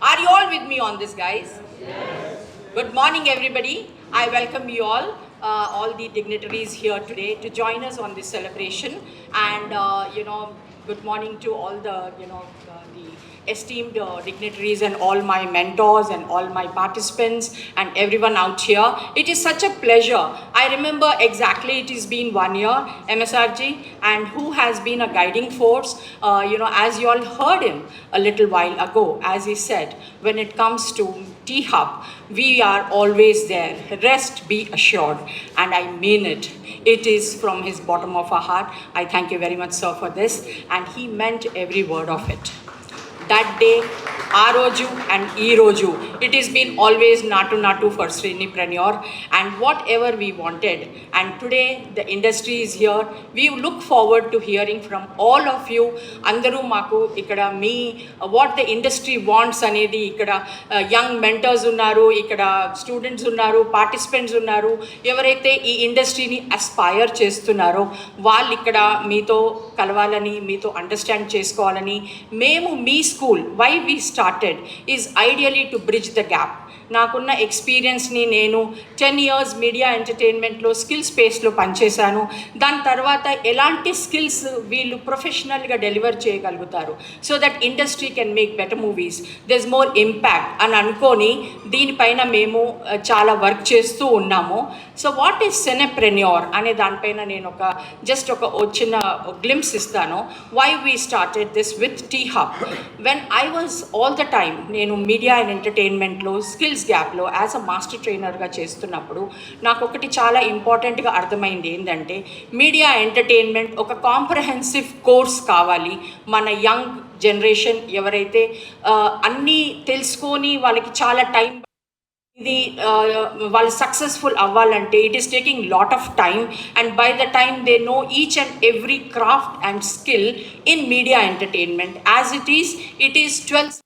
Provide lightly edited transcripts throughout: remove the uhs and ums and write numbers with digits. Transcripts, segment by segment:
Are you all with me on this, guys? Yes. Good morning, everybody. I welcome you all the dignitaries here today to join us on this celebration. And, good morning to all the esteemed dignitaries and all my mentors and all my participants and everyone out here. It is such a pleasure. I remember exactly it has been 1 year, MSRG, and who has been a guiding force. As you all heard him a little while ago, as he said, when it comes to T-Hub, we are always there. Rest be assured, and I mean it. It is from his bottom of our heart. I thank you very much, sir, for this, and he meant every word of it. That day, Aroju and Eroju. It has been always Natu for Cinepreneur and whatever we wanted. And today, the industry is here. We look forward to hearing from all of you. Andaru maku ikkada me what the industry wants anedi ikkada young mentors unnaru, ikkada students unnaru, participants unnaru. Evaraithe ee industry ni aspire chestunnaro వాళ్ళు ఇక్కడ మీతో కలవాలని, మీతో understand చేసుకోవాలని, మేము మీ school why we started is ideally to bridge the gap. నాకున్న ఎక్స్పీరియన్స్ని నేను 10 years మీడియా ఎంటర్టైన్మెంట్లో స్కిల్ స్పేస్లో పనిచేశాను. దాని తర్వాత ఎలాంటి స్కిల్స్ వీళ్ళు ప్రొఫెషనల్గా డెలివర్ చేయగలుగుతారు so that industry can make better movies, there is more impact అని అనుకొని దీనిపైన మేము చాలా వర్క్ చేస్తూ ఉన్నాము. సో వాట్ ఈస్ సినెప్రెన్యూర్ అనే దానిపైన నేను జస్ట్ ఒక చిన్న గ్లిమ్స్ ఇస్తాను. Why we started this with T-Hub. When I was all the time నేను మీడియా అండ్ ఎంటర్టైన్మెంట్లో స్కిల్స్ గ్యాప్లో యాజ్ అ మాస్టర్ ట్రైనర్గా చేస్తున్నప్పుడు నాకు ఒకటి చాలా ఇంపార్టెంట్గా అర్థమైంది ఏంటంటే మీడియా ఎంటర్టైన్మెంట్ ఒక కాంప్రహెన్సివ్ కోర్స్ కావాలి. మన యంగ్ జనరేషన్ ఎవరైతే అన్నీ తెలుసుకొని వాళ్ళకి చాలా టైం ఇది వాళ్ళు సక్సెస్ఫుల్ అవ్వాలంటే it is taking lot of time and by the time they know each and every craft and skill in media entertainment as it is 12.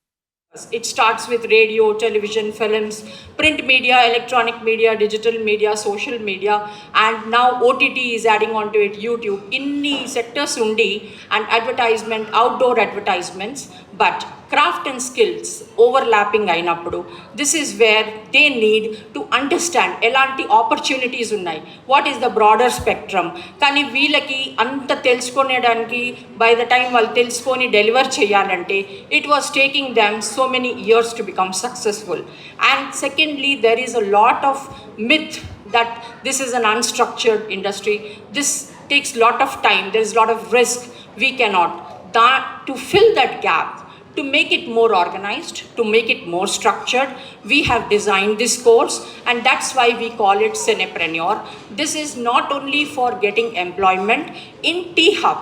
It starts with radio, television, films, print media, electronic media, digital media, social media, and now OTT is adding on to it, YouTube. Inni sectors undi and advertisement, outdoor advertisements, but craft and skills overlapping అయినప్పుడు this is where they need to understand ఎలాంటి opportunities ఉన్నాయి, what is the broader spectrum. కానీ వీళ్ళకి అంత తెలుసుకునేడానికి by the time వాళ్ళు తెలుసుకొని deliver చేయాలంటే it was taking them so many years to become successful. And secondly there is a lot of myth that this is an unstructured industry, this takes lot of time, there is lot of risk, we cannot. That to fill that gap, to make it more organized, to make it more structured, we have designed this course, and that's why we call it Cinepreneur. This is not only for getting employment. In T-Hub,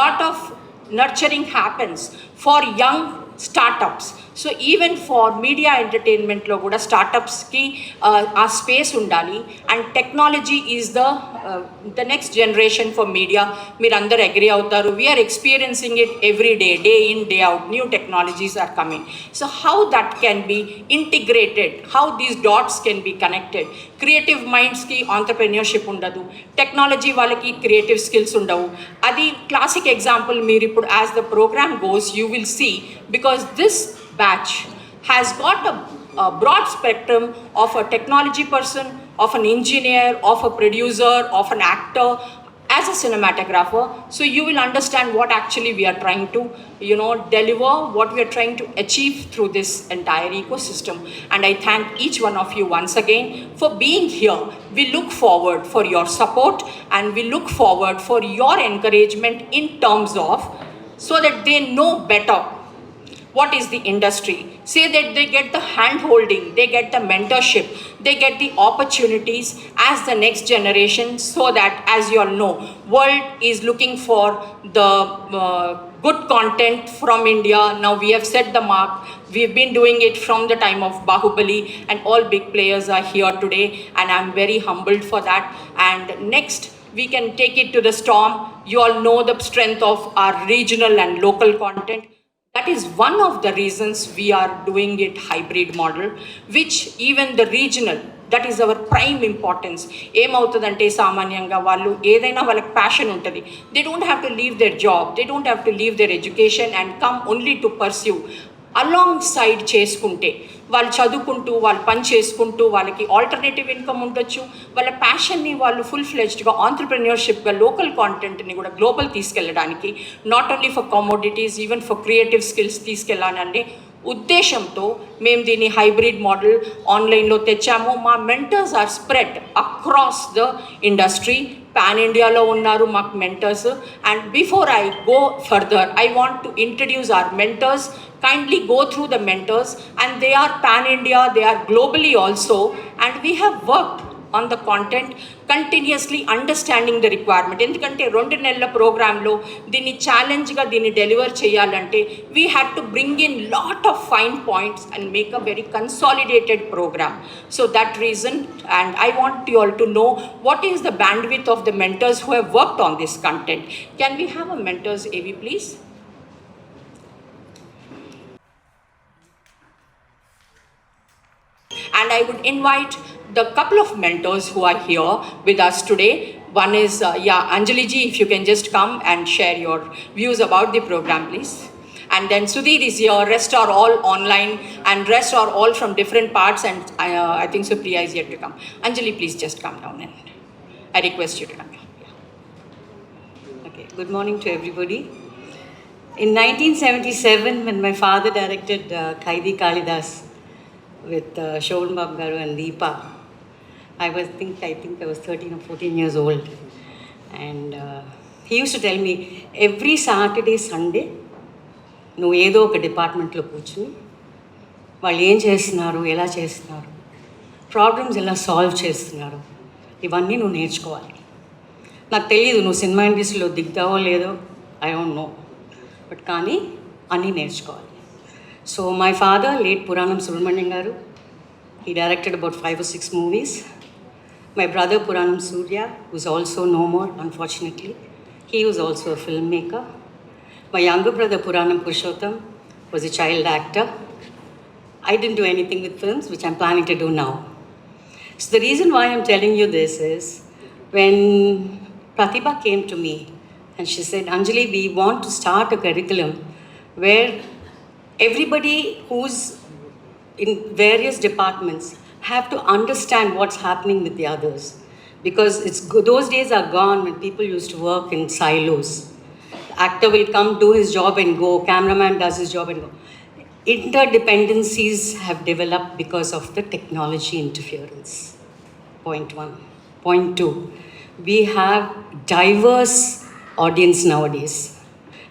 lot of nurturing happens for young startups. So even for media entertainment lo kuda startups ki a space undali, and technology is the next generation for media. Meer andaru agree avutaru. We are experiencing it every day, day in day out. New technologies are coming. So how that can be integrated, how these dots can be connected. Creative minds ki entrepreneurship undadu, technology వాళ్ళకి creative skills undavu. Adi classic example meer ippudu as the program goes you will see, because this batch has got a broad spectrum of a technology person, of an engineer, of a producer, of an actor, as a cinematographer. So you will understand what actually we are trying to deliver, what we are trying to achieve through this entire ecosystem. And I thank each one of you once again for being here. We look forward for your support, and we look forward for your encouragement in terms of so that they know better what is the industry, say that they get the hand holding, they get the mentorship, they get the opportunities as the next generation, so that, as you all know, world is looking for the good content from India. Now we have set the mark. We've been doing it from the time of Bahubali, and all big players are here today, and I'm very humbled for that. And next we can take it to the storm. You all know the strength of our regional and local content. That is one of the reasons we are doing it hybrid model, which even the regional, that is our prime importance. ఏమవుతుందంటే సామాన్యంగా వాళ్ళు ఏదైనా వాళ్ళకి passion ఉంటుంది, they don't have to leave their job, they don't have to leave their education and come only to pursue alongside చేసుకుంటే వాళ్ళు చదువుకుంటూ వాళ్ళు పని చేసుకుంటూ వాళ్ళకి ఆల్టర్నేటివ్ ఇన్కమ్ ఉండొచ్చు, వాళ్ళ ప్యాషన్ని వాళ్ళు ఫుల్ ఫ్లెజ్డ్గా ఆంట్రప్రెన్యూర్షిప్గా లోకల్ కాంటెంట్ని కూడా గ్లోబల్ తీసుకెళ్ళడానికి, not only for commodities even for creative skills తీసుకెళ్ళాలంటే ఉద్దేశంతో మేము దీన్ని హైబ్రిడ్ మోడల్ ఆన్లైన్లో తెచ్చాము. మా mentors are spread across the industry, pan ఇండియాలో ఉన్నారు మాకు mentors. And before I go further, I want to introduce our mentors. Kindly go through the mentors, and they are pan India, they are globally also, and we have worked on the content continuously understanding the requirement. ఎందుకంటే 2 నెలల ప్రోగ్రాంలో దీన్ని ఛాలెంజ్గా దీన్ని deliver చేయాలంటే we had to bring in lot of fine points and make a very consolidated program. So that reason, and I want you all to know what is the bandwidth of the mentors who have worked on this content. Can we have a mentors AV please? And I would invite the couple of mentors who are here with us today. One is, Anjali ji, if you can just come and share your views about the program, please. And then Sudhir is here, rest are all online, and rest are all from different parts, and I think Supriya is yet to come. Anjali, please just come down and I request you to come here. Yeah. Okay, good morning to everybody. In 1977, when my father directed Kaidi Kalidas, with Shovan Babu Garu and Deepa, I think I was 13 or 14 years old, and he used to tell me every Saturday, Sunday, నువ్వు ఏదో ఒక డిపార్ట్మెంట్లో కూర్చుని వాళ్ళు ఏం చేస్తున్నారు, ఎలా చేస్తున్నారు, ప్రాబ్లమ్స్ ఎలా సాల్వ్ చేస్తున్నారు, ఇవన్నీ నువ్వు నేర్చుకోవాలి. నాకు తెలియదు నువ్వు సినిమా ఇండస్ట్రీలో దిగుతావో లేదో, ఐ డోంట్ నో, బట్ కానీ అన్నీ నేర్చుకోవాలి. So my father, late Puranam Subramaniam Garu, he directed about 5 or 6 movies. My brother Puranam Surya, who's also no more, unfortunately, he was also a filmmaker. My younger brother Puranam Purushottam was a child actor. I didn't do anything with films, which I'm planning to do now. So the reason why I'm telling you this is, when Pratibha came to me and she said, Anjali, we want to start a curriculum where everybody who's in various departments have to understand what's happening with the others, because those days are gone when people used to work in silos. The actor will come, do his job and go, cameraman does his job and go. Interdependencies have developed because of the technology interference. Point 1. Point 2, we have diverse audience nowadays.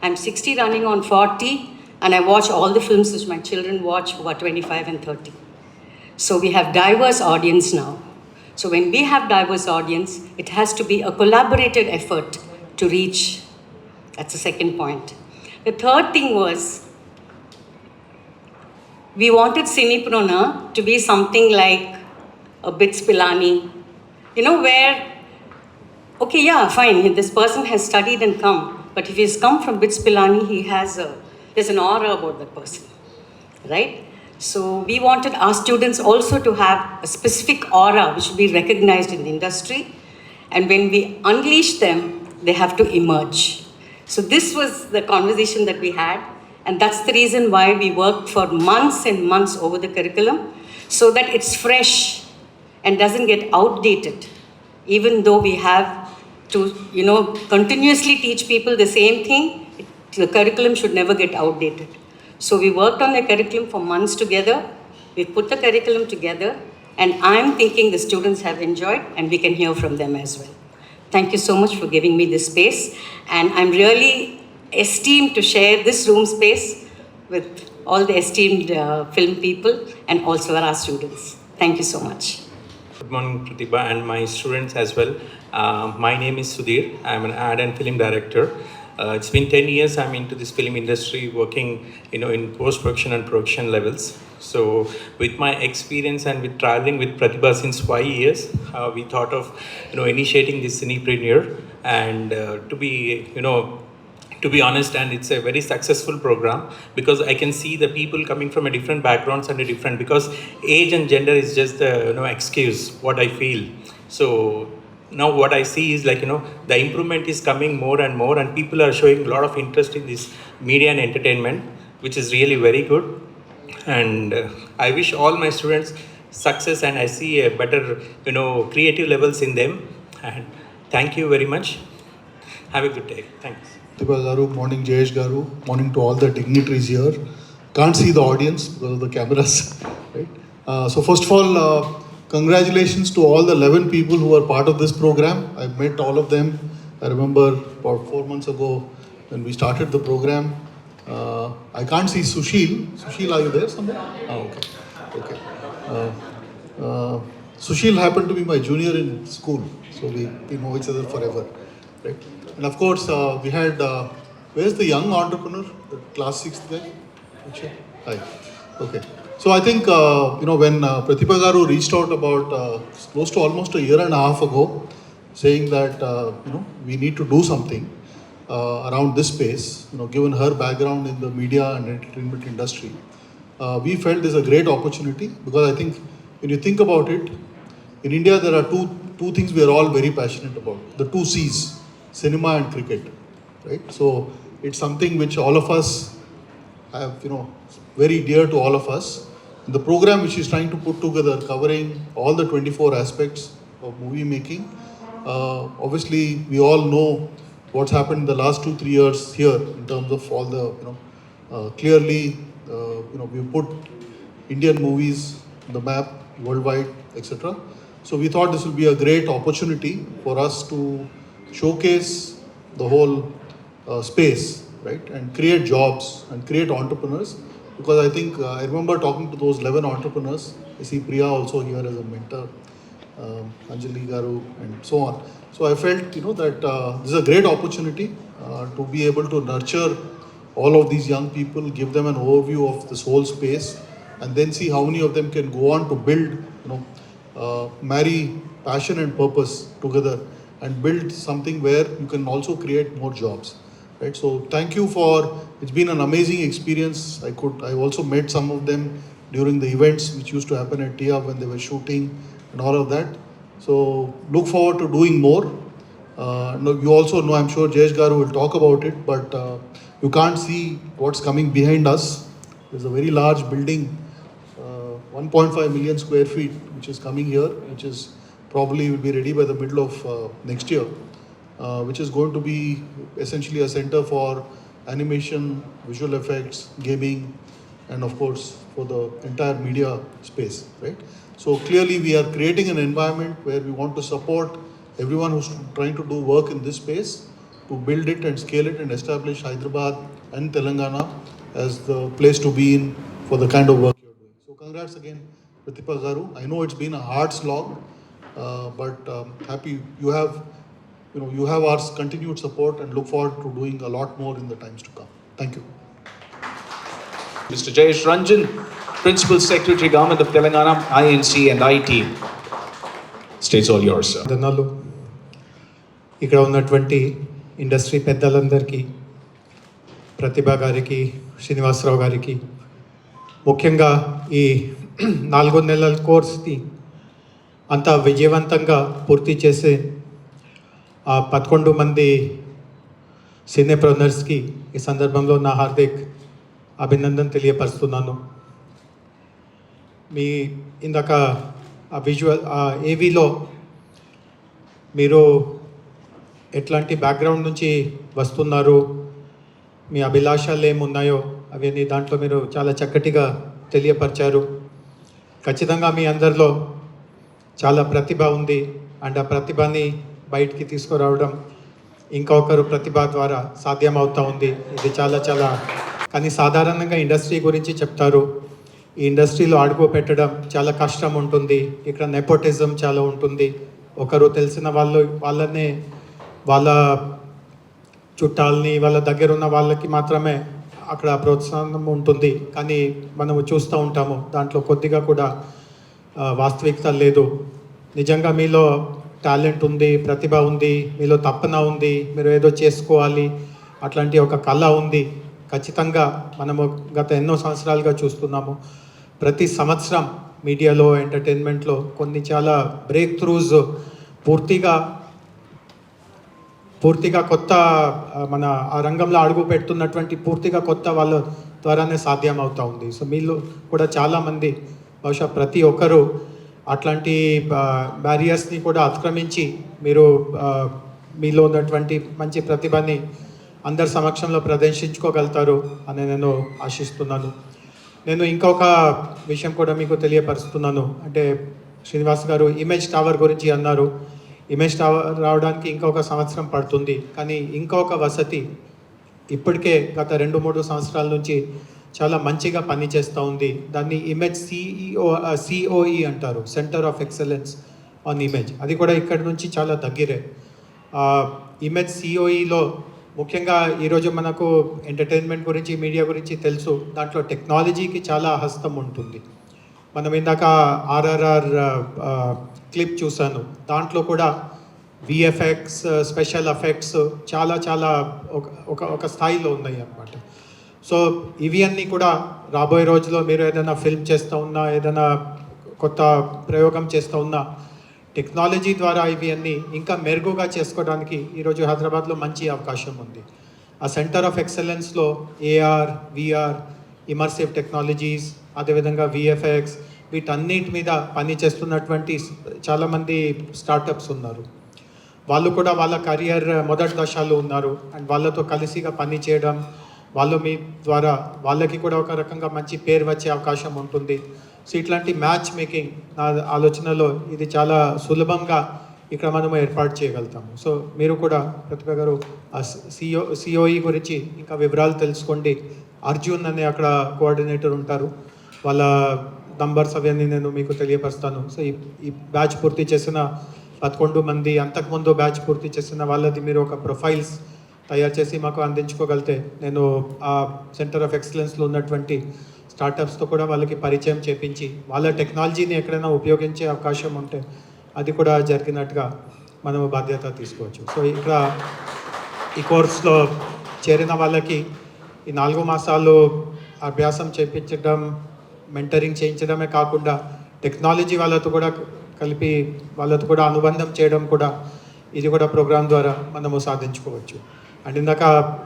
I'm 60 running on 40, and I watch all the films which my children watch who are 25 and 30. So we have diverse audience now. So when we have diverse audience, it has to be a collaborated effort to reach. That's the second point. The third thing was, we wanted Cinepreneur to be something like a Bits Pilani, where, okay, yeah, fine, this person has studied and come, but if he's come from Bits Pilani, there's an aura about that person, right? So we wanted our students also to have a specific aura which will be recognized in the industry, and when we unleash them, they have to emerge. So this was the conversation that we had, and that's the reason why we worked for months and months over the curriculum, so that it's fresh and doesn't get outdated, even though we have to, continuously teach people the same thing. The curriculum should never get outdated. So we worked on the curriculum for months together. We put the curriculum together, and I'm thinking the students have enjoyed, and we can hear from them as well. Thank you so much for giving me this space, and I'm really esteemed to share this room space with all the esteemed film people and also our students. Thank you so much. Good morning, Pratibha, and my students as well. My name is Sudhir. I'm an ad and film director. It's been 10 years I'm into this film industry, working in post-production and production levels. So with my experience and with traveling with Pratibha since 5 years, we thought of initiating this Cinepreneur, and to be honest, and it's a very successful program, because I can see the people coming from a different backgrounds and a different, because age and gender is just excuse what I feel. So now what I see is the improvement is coming more and more, and people are showing a lot of interest in this media and entertainment, which is really very good. And I wish all my students success, and I see a better, creative levels in them. And thank you very much. Have a good day. Thanks. Pratibha Garu, morning Jayesh Garu, morning to all the dignitaries here. Can't see the audience because of the cameras, right? So first of all, congratulations to all the 11 people who are part of this program. I've met all of them. I remember about 4 months ago when we started the program. I can't see Sushil. Sushil, are you there somewhere? Oh, okay. Okay. Sushil happened to be my junior in school, so we know each other forever, right? And of course, we had, where's the young entrepreneur, the class 6th guy? Akshay? Hi. Okay. So I think, when Pratibha Garu reached out about close to almost a year and a half ago, saying that, we need to do something around this space, given her background in the media and entertainment industry, we felt there's a great opportunity because I think when you think about it, in India there are two things we are all very passionate about. The two C's, cinema and cricket, right? So it's something which all of us have, very dear to all of us. The program which is trying to put together, covering all the 24 aspects of movie making. Obviously, we all know what's happened in the last 2-3 years here in terms of all the, clearly, we put Indian movies on the map worldwide, etc. So we thought this will be a great opportunity for us to showcase the whole space, right, and create jobs and create entrepreneurs. Because I think I remember talking to those 11 entrepreneurs. I see Priya also here as a mentor, Anjali Garu, and so on. So I felt, that this is a great opportunity to be able to nurture all of these young people, give them an overview of this whole space, and then see how many of them can go on to build, marry passion and purpose together and build something where you can also create more jobs. Right, so thank you it's been an amazing experience. I also met some of them during the events which used to happen at TIA when they were shooting and all of that. So look forward to doing more. You also know, I'm sure Jayesh Garu will talk about it, but you can't see what's coming behind us. There's a very large building, 1.5 million square feet, which is coming here, which is probably will be ready by the middle of next year. Which is going to be essentially a center for animation, visual effects, gaming, and of course for the entire media space, right? So clearly we are creating an environment where we want to support everyone who's trying to do work in this space to build it and scale it and establish Hyderabad and Telangana as the place to be in for the kind of work you're doing. So congrats again, Pratibha Garu. I know it's been a hard slog, but happy you have our continued support and look forward to doing a lot more in the times to come. Thank you. Mr. Jayesh Ranjan, Principal Secretary, Government of Telangana, INC and IT. State's all yours, sir. వందనాలు ఇక్కడ ఉన్నటువంటి industry పెద్దలందరికీ, ప్రతిభ గారికి, శ్రీనివాసరావు గారికి, ముఖ్యంగా ఈ 4 నెలల కోర్స్ని అంతా విజయవంతంగా పూర్తి చేసే ఆ 11 మంది సినీప్రెన్యూర్స్కి ఈ సందర్భంలో నా హార్దిక్ అభినందన తెలియపరుస్తున్నాను. మీ ఇందాక ఆ విజువల్ ఏవీలో మీరు ఎట్లాంటి బ్యాక్గ్రౌండ్ నుంచి వస్తున్నారు, మీ అభిలాషాలు ఏమున్నాయో అవన్నీ దాంట్లో మీరు చాలా చక్కటిగా తెలియపరిచారు. ఖచ్చితంగా మీ అందరిలో చాలా ప్రతిభ ఉంది అండ్ ఆ ప్రతిభని బయటికి తీసుకురావడం ఇంకొకరు ప్రతిభ ద్వారా సాధ్యమవుతూ ఉంది. ఇది చాలా కానీ సాధారణంగా ఇండస్ట్రీ గురించి చెప్తారు. ఈ ఇండస్ట్రీలో అడుగు పెట్టడం చాలా కష్టం ఉంటుంది. ఇక్కడ నెపోటిజం చాలా ఉంటుంది. ఒకరు తెలిసిన వాళ్ళనే వాళ్ళ చుట్టాలని వాళ్ళ దగ్గర ఉన్న వాళ్ళకి మాత్రమే అక్కడ ప్రోత్సాహం ఉంటుంది. కానీ మనము చూస్తూ ఉంటాము దాంట్లో కొద్దిగా కూడా వాస్తవికత లేదు. నిజంగా మీలో టాలెంట్ ఉంది, ప్రతిభ ఉంది, మీలో తపన ఉంది, మీరు ఏదో చేసుకోవాలి అట్లాంటి ఒక కళ ఉంది. ఖచ్చితంగా మనము గత ఎన్నో సంవత్సరాలుగా చూస్తున్నాము. ప్రతి సంవత్సరం మీడియాలో, ఎంటర్టైన్మెంట్లో కొన్ని చాలా బ్రేక్ త్రూస్ పూర్తిగా కొత్త మన ఆ రంగంలో అడుగు పెడుతున్నటువంటి పూర్తిగా కొత్త వాళ్ళు ద్వారానే సాధ్యం అవుతా ఉంది. సో మీలో కూడా చాలామంది బహుశా ప్రతి ఒక్కరూ అట్లాంటి బ్యారియర్స్ని కూడా అతిక్రమించి మీరు మీలో ఉన్నటువంటి మంచి ప్రతిభని అందరి సమక్షంలో ప్రదర్శించుకోగలుగుతారు అని నేను ఆశిస్తున్నాను. నేను ఇంకొక విషయం కూడా మీకు తెలియపరుస్తున్నాను. అంటే శ్రీనివాస్ గారు ఇమేజ్ టవర్ గురించి అన్నారు. ఇమేజ్ టవర్ రావడానికి ఇంకొక సంవత్సరం పడుతుంది, కానీ ఇంకొక వసతి ఇప్పటికే గత 2-3 సంవత్సరాల నుంచి చాలా మంచిగా పనిచేస్తూ ఉంది. దాన్ని ఇమేజ్ సిఓఈ అంటారు, centre of excellence on image. అది కూడా ఇక్కడ నుంచి చాలా దగ్గరే. ఇమేజ్ సిఓఈలో ముఖ్యంగా ఈరోజు మనకు ఎంటర్టైన్మెంట్ గురించి, మీడియా గురించి తెలుసు. దాంట్లో టెక్నాలజీకి చాలా హస్తం ఉంటుంది. మనం ఇందాక ఆర్ఆర్ఆర్ క్లిప్ చూశాను. దాంట్లో కూడా విఎఫ్ఎక్స్, స్పెషల్ ఎఫెక్ట్స్ చాలా చాలా ఒక స్థాయిలో ఉన్నాయి అన్నమాట. సో ఇవి అన్నీ కూడా రాబోయే రోజుల్లో మీరు ఏదైనా ఫిల్మ్ చేస్తూ ఉన్నా, ఏదైనా కొత్త ప్రయోగం చేస్తూ ఉన్నా, టెక్నాలజీ ద్వారా ఇవి అన్నీ ఇంకా మెరుగుగా చేసుకోవడానికి ఈరోజు హైదరాబాద్లో మంచి అవకాశం ఉంది. ఆ సెంటర్ ఆఫ్ ఎక్సలెన్స్లో ఏఆర్, విఆర్, ఇమర్సివ్ టెక్నాలజీస్, అదేవిధంగా విఎఫ్ఎక్స్, వీటన్నిటి మీద పని చేస్తున్నటువంటి చాలామంది స్టార్టప్స్ ఉన్నారు. వాళ్ళు కూడా వాళ్ళ కెరియర్ మొదటి దశలో ఉన్నారు. అండ్ వాళ్ళతో కలిసిగా పని చేయడం, వాళ్ళు మీ ద్వారా వాళ్ళకి కూడా ఒక రకంగా మంచి పేరు వచ్చే అవకాశం ఉంటుంది. సో ఇట్లాంటి మ్యాచ్ మేకింగ్ నా ఆలోచనలో ఇది చాలా సులభంగా ఇక్కడ మనం ఏర్పాటు చేయగలుగుతాము. సో మీరు కూడా ప్రతిభ గారు ఆ సిఓఈ గురించి ఇంకా వివరాలు తెలుసుకోండి. అర్జున్ అనే అక్కడ కోఆర్డినేటర్ ఉంటారు, వాళ్ళ నంబర్స్ అవన్నీ నేను మీకు తెలియపరుస్తాను. సో ఈ బ్యాచ్ పూర్తి చేసిన 11 మంది, అంతకుముందు బ్యాచ్ పూర్తి చేసిన వాళ్ళది మీరు ఒక ప్రొఫైల్స్ తయారు చేసి మాకు అందించుకోగలిగితే, నేను ఆ సెంటర్ ఆఫ్ ఎక్సలెన్స్లో ఉన్నటువంటి స్టార్టప్స్తో కూడా వాళ్ళకి పరిచయం చేపించి వాళ్ళ టెక్నాలజీని ఎక్కడైనా ఉపయోగించే అవకాశం ఉంటే అది కూడా జరిగినట్టుగా మనము బాధ్యత తీసుకోవచ్చు. సో ఇక్కడ ఈ కోర్సులో చేరిన వాళ్ళకి ఈ 4 మాసాలు అభ్యాసం చేయించడం, మెంటరింగ్ చేయించడమే కాకుండా టెక్నాలజీ వాళ్ళతో కూడా కలిపి వాళ్ళతో కూడా అనుబంధం చేయడం కూడా, ఇది కూడా ప్రోగ్రాం ద్వారా మనము సాధించుకోవచ్చు. అండ్ ఇందాక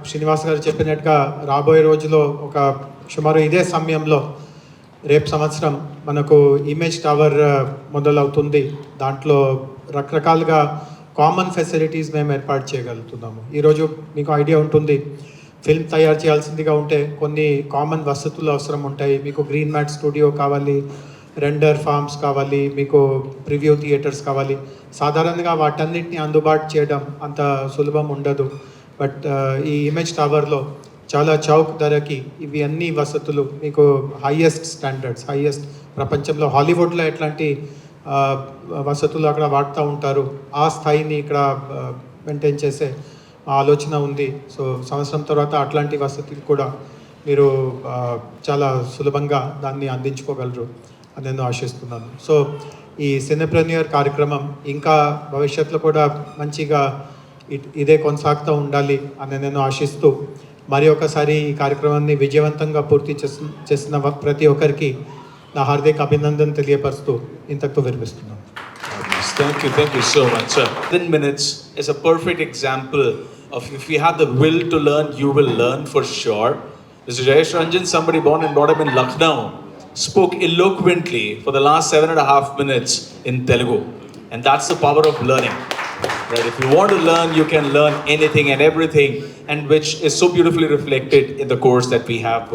శ్రీనివాస్ గారు చెప్పినట్టుగా రాబోయే రోజులో ఒక సుమారు ఇదే సమయంలో రేపు సంవత్సరం మనకు ఇమేజ్ టవర్ మొదలవుతుంది. దాంట్లో రకరకాలుగా కామన్ ఫెసిలిటీస్ మేము ఏర్పాటు చేయగలుగుతున్నాము. ఈరోజు మీకు ఐడియా ఉంటుంది, ఫిల్మ్ తయారు చేయాల్సిందిగా ఉంటే కొన్ని కామన్ వసతులు అవసరం ఉంటాయి. మీకు గ్రీన్ మ్యాట్ స్టూడియో కావాలి, రెండర్ ఫార్మ్స్ కావాలి, మీకు ప్రివ్యూ థియేటర్స్ కావాలి. సాధారణంగా వాటన్నిటిని అందుబాటు చేయడం అంత సులభం ఉండదు. బట్ ఈ ఇమేజ్ టవర్లో చాలా చౌక్ ధరకి ఇవి అన్ని వసతులు మీకు హైయెస్ట్ స్టాండర్డ్స్, హైయెస్ట్ ప్రపంచంలో హాలీవుడ్లో ఎట్లాంటి వసతులు అక్కడ వాడుతూ ఉంటారు, ఆ స్థాయిని ఇక్కడ మెయింటైన్ చేసే ఆలోచన ఉంది. సో సంవత్సరం తర్వాత అట్లాంటి వసతులు కూడా మీరు చాలా సులభంగా దాన్ని అందించుకోగలరు అని నేను ఆశిస్తున్నాను. సో ఈ సినెప్రెన్యూర్ కార్యక్రమం ఇంకా భవిష్యత్తులో కూడా మంచిగా ఇదే కొనసాగుతూ ఉండాలి అని నేను ఆశిస్తూ, మరి ఒకసారి ఈ కార్యక్రమాన్ని విజయవంతంగా పూర్తి చేసిన ప్రతి ఒక్కరికి నా హార్దిక అభినందన తెలియపరుస్తూ ఇంతకు విరమిస్తున్నాను. Thank you so much, sir. 10 minutes is a perfect example of if you have the will to learn, you will learn for sure. Mr. Jayesh Ranjan, somebody born and brought up in Lucknow, spoke eloquently for the last 7.5 minutes in Telugu. And that's the power of learning. Right? If you want to learn, you can learn anything and everything, and which is so beautifully reflected in the course that we have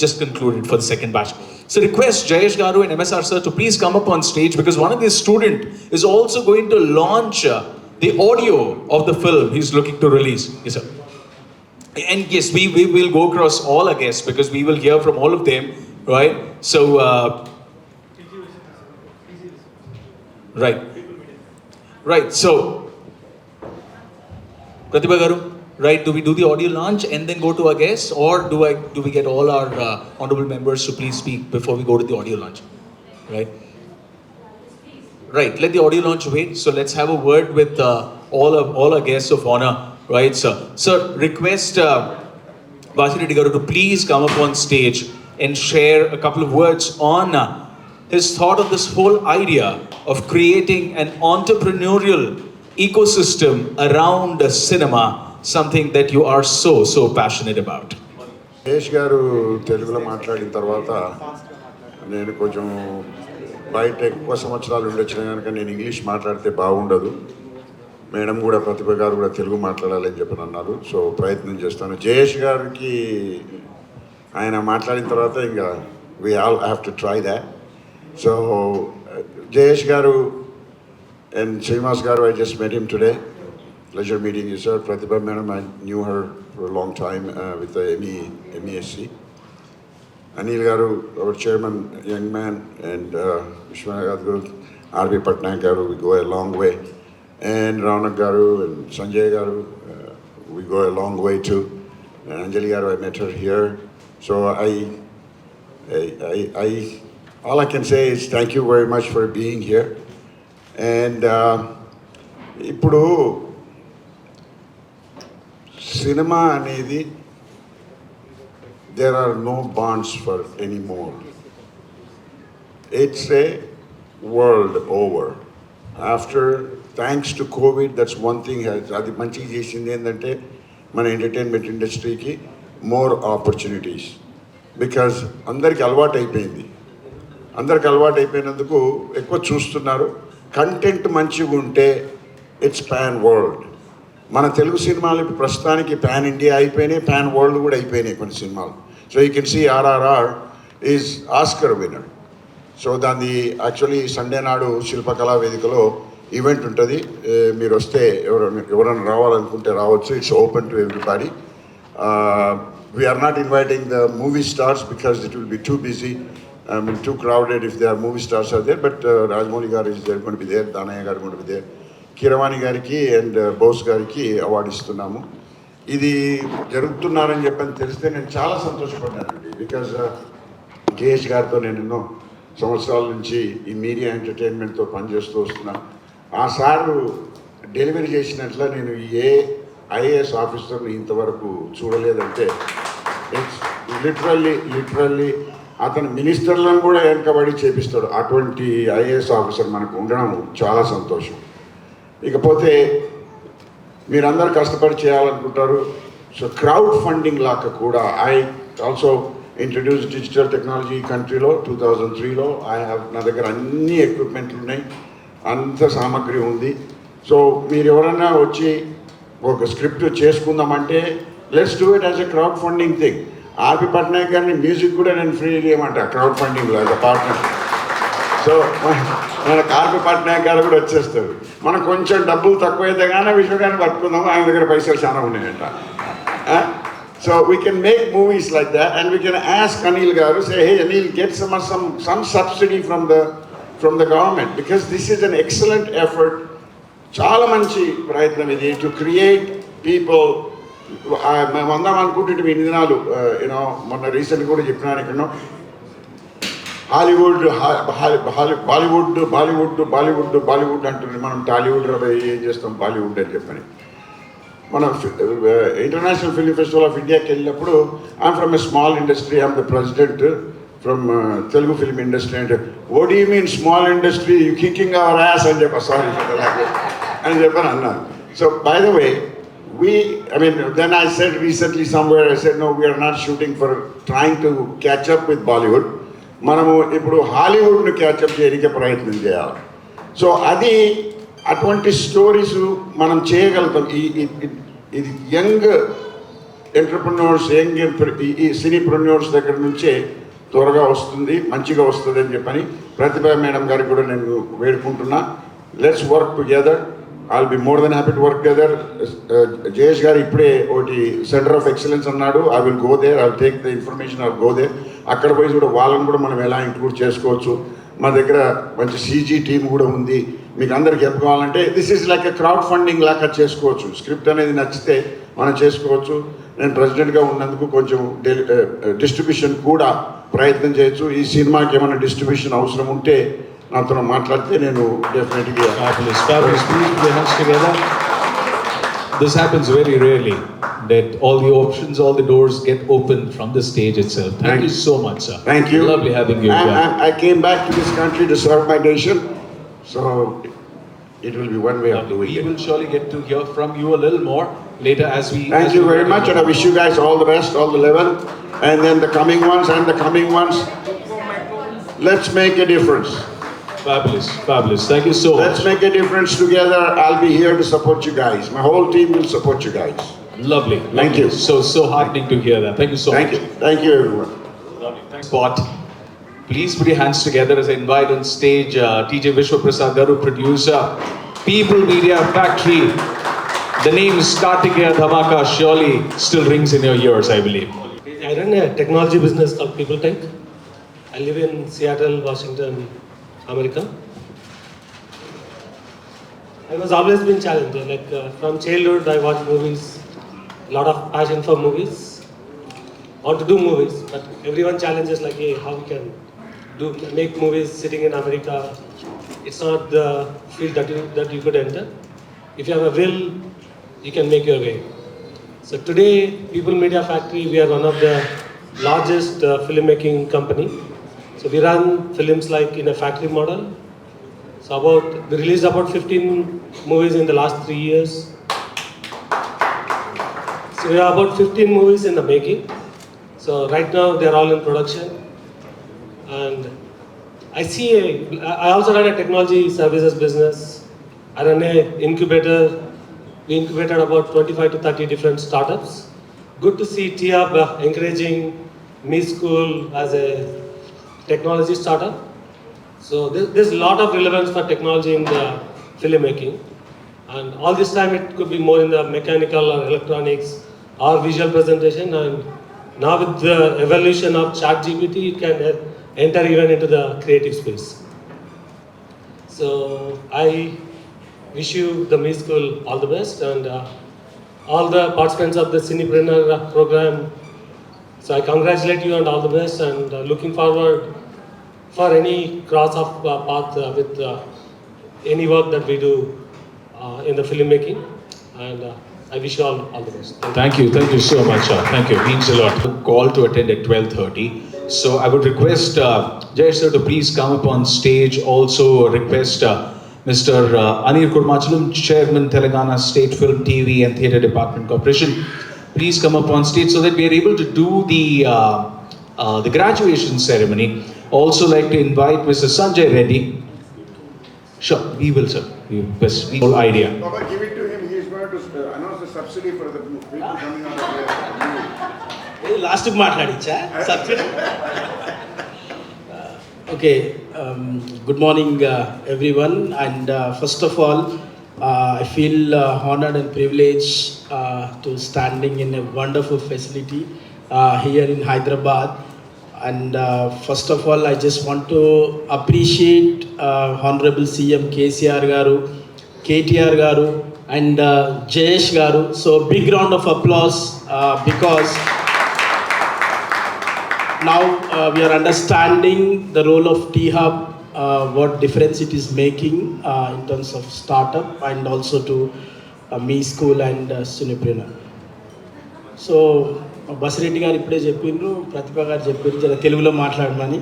just concluded for the second batch. So request Jayesh Garu and MSR sir to please come up on stage, because one of these student is also going to launch the audio of the film he's looking to release. Yes, sir. And yes, we will go across all our guests because we will hear from all of them, right? So, right. So, Pratibha Garu, right? Do we do the audio launch and then go to our guests, or do we get all our honorable members to please speak before we go to the audio launch, right? Right. Let the audio launch wait. So let's have a word with all our guests of honor, right, sir? Sir, request Vashi Reddy Garu to please come up on stage and share a couple of words on his thought of this whole idea of creating an entrepreneurial ecosystem around cinema, something that you are so passionate about. Mahesh గారు తెలుగులో మాట్లాడిన తర్వాత నేను కొంచెం బయట ఎక్కువ సంవత్సరాలు ఉండొచ్చిన కనుక నేను ఇంగ్లీష్ మాట్లాడితే బాగుండదు. మేడం కూడా ప్రతిభ గారు కూడా తెలుగు మాట్లాడాలని చెప్పి అన్నారు. సో ప్రయత్నం చేస్తాను. జయేష్ గారికి ఆయన మాట్లాడిన తర్వాత ఇంకా we all have to try that. So Jayesh గారు అండ్ శ్రీనివాస్ గారు, I just met him today. Pleasure meeting you, sir. Pratibha madam, I knew her for a long time with the MESC. Anil Garu, our chairman, young man, and Vishwanath Garu, R.B. Patnaik Garu, we go a long way. And Raunak Garu and Sanjay Garu, we go a long way too. And Anjali Garu, I met her here. So all I can say is thank you very much for being here. And ఇప్పుడు cinema అనేది there are no bonds for anymore. It's a world over. After, thanks to COVID, that's one thing అది మంచిగా చేసింది ఏంటంటే మన entertainment ఇండస్ట్రీకి more opportunities. Because అందరికి అలవాటు అయిపోయింది. అందరికి అలవాటు అయిపోయినందుకు ఎక్కువ చూస్తున్నారు. కంటెంట్ మంచిగా ఉంటే ఇట్స్ ప్యాన్ వరల్డ్. మన తెలుగు సినిమాలు ఇప్పుడు ప్రస్తుతానికి ప్యాన్ ఇండియా అయిపోయినాయి, ప్యాన్ వరల్డ్ కూడా అయిపోయినాయి కొన్ని సినిమాలు. So you can see RRR is Oscar winner. So దాన్ని యాక్చువల్లీ సండే నాడు శిల్పకళా వేదికలో ఈవెంట్ ఉంటుంది. మీరు వస్తే ఎవరైనా రావాలనుకుంటే రావచ్చు. It's open to everybody. We are not inviting the movie stars because it will be too busy. Too crowded if there are movie stars are there, but Rajmouli Garu is there, going to be there, Danaya Garu going to be there, Kiravani Gariki and Bose Gariki award ఇస్తున్నాము. ఇది జరుగుతున్నారని చెప్పని తెలిస్తే నేను చాలా సంతోషపడ్డానండి. Because Jayesh గారితో నేను ఎన్నో సంవత్సరాల నుంచి ఈ మీడియా ఎంటర్టైన్మెంట్తో పనిచేస్తూ వస్తున్నా. ఆ సారు డెలివరీ చేసినట్ల నేను ఏ IAS ఆఫీసర్ని ఇంతవరకు చూడలేదంటే ఇట్స్ లిటరల్లీ అతను మినిస్టర్లను కూడా వెనకబడి చేపిస్తాడు. అటువంటి IAS ఆఫీసర్ మనకు ఉండడం చాలా సంతోషం. ఇకపోతే మీరందరూ కష్టపడి చేయాలనుకుంటారు. సో క్రౌడ్ ఫండింగ్ లాగా కూడా I also introduce digital technology కంట్రీలో 2003లో. నా దగ్గర అన్ని ఎక్విప్మెంట్లు ఉన్నాయి, అంత సామాగ్రి ఉంది. సో మీరు ఎవరన్నా వచ్చి ఒక స్క్రిప్ట్ చేసుకుందామంటే let's do it as a crowd funding thing. R.B. Patnaik గారిని మ్యూజిక్ కూడా నేను ఫ్రీ చేయమంట క్రౌడ్ ఫండింగ్లో యాజ్ అ పార్ట్నర్. సో మనకు R.B. Patnaik గారు కూడా వచ్చేస్తారు. మనం కొంచెం డబ్బులు తక్కువైతే కానీ విశ్వగాన్ని పట్టుకుందాము, ఆయన దగ్గర పైసలు చాలా ఉన్నాయంట. So we can make movies like that and we can ask Anil garu, say hey Anil, get some subsidy from the government because this is an excellent effort. చాలా మంచి ప్రయత్నం ఇది టు క్రియేట్ పీపుల్. మేము అందాం అనుకుంటుంటే ఇన్ని దినాలు యూనో మొన్న రీసెంట్గా కూడా చెప్పినాను ఇక్కడ బాలీవుడ్ అంటుంది. మనం టాలీవుడ్ ఏం చేస్తాం బాలీవుడ్ అని చెప్పని. మనం ఇంటర్నేషనల్ ఫిల్మ్ ఫెస్టివల్ ఆఫ్ ఇండియాకి వెళ్ళినప్పుడు I'm from a small industry, I'm the president from Telugu film industry అంటే what do you mean small industry, you kicking our ass అని చెప్పి సారీ అని చెప్పని అన్నాను. So by the way then I said recently somewhere, I said no, we are not shooting for trying to catch up with Bollywood. మనము ఇప్పుడు హాలీవుడ్ను catch up చేయడానికి ప్రయత్నం చేయాలి. సో అది అటువంటి స్టోరీస్ మనం చేయగలుగుతాం. ఇది యంగ్ ఎంటర్ప్రెన్యూర్స్, ఈ సినీప్రెన్యూర్స్ దగ్గర నుంచే త్వరగా వస్తుంది, మంచిగా వస్తుంది అని చెప్పని ప్రతిభ మేడం గారికి కూడా నేను వేడుకుంటున్నా. Let's work together. I'll be more than happy to work together. Jayesh గారు ఇప్పుడే ఒకటి సెంటర్ ఆఫ్ ఎక్సలెన్స్ అన్నాడు. I will go there, I'll take the information, I'll go there. అక్కడ పోయి కూడా వాళ్ళని కూడా మనం ఎలా ఇంక్లూడ్ చేసుకోవచ్చు. మా దగ్గర మంచి CG టీమ్ కూడా ఉంది. మీకు అందరికి చెప్పుకోవాలంటే this is like a crowd funding లాగా చేసుకోవచ్చు. స్క్రిప్ట్ అనేది నచ్చితే మనం చేసుకోవచ్చు. నేను ప్రెసిడెంట్గా ఉన్నందుకు కొంచెం డిస్ట్రిబ్యూషన్ కూడా ప్రయత్నం చేయొచ్చు. ఈ సినిమాకి ఏమైనా డిస్ట్రిబ్యూషన్ అవసరం ఉంటే నాతో మాట్లాడితే నేను డెఫినెట్గా. Please put your hands together. This happens very rarely, that all the options, all the doors get opened from the stage itself. Thank you so much, sir. Thank you. Lovely having you here. I came back to this country to serve my nation, so it will be one way of doing it. We will surely get to hear from you a little more later as we... Thank you very much, and I wish you guys all the best, all the level. And then the coming ones and the coming ones. Let's make a difference. Fabulous, fabulous. Thank you so much. Let's make a difference together. I'll be here to support you guys. My whole team will support you guys. Lovely. Thank you. So heartening to hear that. Thank you so much. Thank you. Thank you, everyone. Lovely. Thanks, Spot. Please put your hands together as I invite on stage TJ Vishwaprasad Garu, producer, People Media Factory. The name Kartikeya Dhamaka surely still rings in your ears, I believe. I run a technology business called Patnaik. I live in Seattle, Washington, America. I was always been challenged. Like from childhood, I watched movies. A lot of passion for movies. I want to do movies, but everyone challenges like, hey, how we can make movies sitting in America. It's not the field that you could enter. If you have a will, you can make your way. So today, People Media Factory, we are one of the largest filmmaking company. So we run films like in a factory model. So we released about 15 movies in the last 3 years. So we have about 15 movies in the making. So right now they're all in production. And I also run a technology services business. I run an incubator. We incubated about 25 to 30 different startups. Good to see TIAB encouraging Me School as a technology startup. So there's a lot of relevance for technology in the filmmaking. And all this time it could be more in the mechanical or electronics or visual presentation. And now with the evolution of ChatGPT, it can enter even into the creative space. So I wish you the Me School all the best, and all the participants of the Cinepreneur program. So I congratulate you and all the best, and looking forward for any cross of path with any work that we do in the filmmaking. And I wish you all the best. Thank you so much. Thank you, it means a lot. Call to attend at 12:30. So I would request Jayesh sir to please come up on stage. Also request Mr. Anir Kurmachalam, Chairman, Telangana State Film, TV and Theatre Department Corporation. Please come up on stage so that we are able to do the graduation ceremony. Also like to invite Mr. Sanjay Reddy. Sure, we will, sir. We whole idea. Baba, give it to him. He is going to announce the subsidy for the people coming out of there. Last maatladincha subsidy. Okay, good morning everyone, and first of all I feel honored and privileged to standing in a wonderful facility here in Hyderabad. And first of all, I just want to appreciate Honorable CM KCR Garu, KTR Garu and Jayesh Garu. So big round of applause because now we are understanding the role of T-Hub, what difference it is making in terms of startup, and also to Me School and Cinepreneur. So Basireddy గారు ఇప్పుడే చెప్పిండ్రు, ప్రతిభ గారు చెప్పిండ్రు, జర తెలుగులో మాట్లాడమని.